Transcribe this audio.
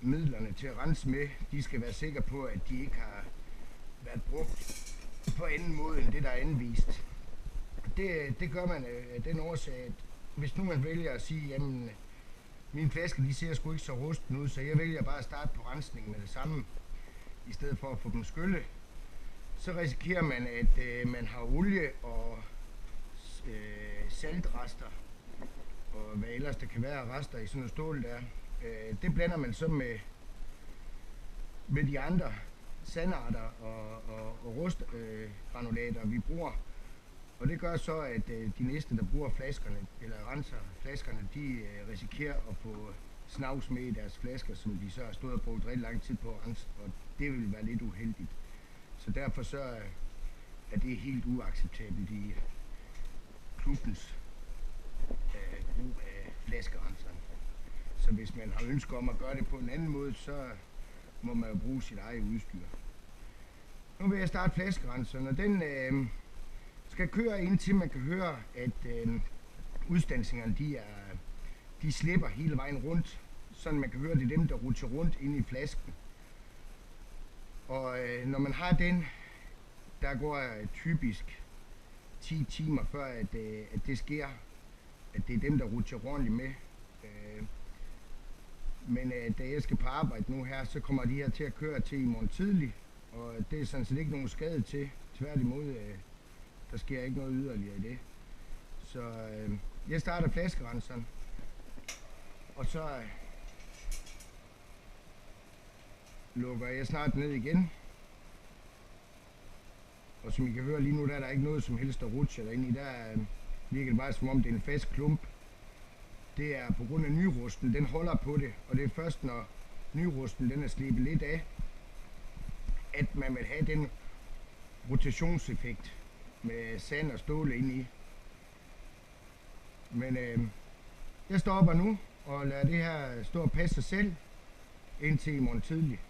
midlerne til at rense med, de skal være sikre på, at de ikke har været brugt på anden måde end det, der er anvist. Det gør man af den årsag, at hvis nu man vælger at sige, jamen mine flasker, de ser sgu ikke så rusten ud, så jeg vælger bare at starte på rensningen med det samme, i stedet for at få dem skyllet, så risikerer man, at man har olie og saltrester, og hvad ellers der kan være rester i sådan noget stål der. Det blander man så med de andre sandarter og rustgranulater, vi bruger. Og det gør så, at de næste, der bruger flaskerne, eller renser flaskerne, de risikerer at få snavs med i deres flasker, som de så har stået og brugt rigtig lang tid på at rense, og det vil være lidt uheldigt. Så derfor så er det helt uacceptabelt i klubbens brug af flaskerenseren. Så hvis man har ønsker om at gøre det på en anden måde, så må man jo bruge sit eget udstyr. Nu vil jeg starte flaskerenseren, og den skal køre indtil man kan høre, at udstandsningerne de slipper hele vejen rundt, så man kan høre, det er dem, der rutscher rundt inde i flasken. Og når man har den, der går typisk 10 timer før, at det sker, at det er dem, der rutscher ordentligt med. Men da jeg skal på arbejde nu her, så kommer de her til at køre til i morgen tidlig, og det er sådan set ikke nogen skade til. Tværtimod, der sker ikke noget yderligere i det. Så jeg starter flaskerenseren, og så lukker jeg snart ned igen. Og som I kan høre lige nu, der er der ikke noget som helst, der rutscher derinde i. Der virker det bare som om det er en fast klump. Det er på grund af nyrusten, den holder på det, og det er først når nyrusten den er slebet lidt af, at man vil have den rotationseffekt med sand og stål ind i. Men jeg stopper nu og lader det her stå og passe sig selv indtil i morgen tidlig.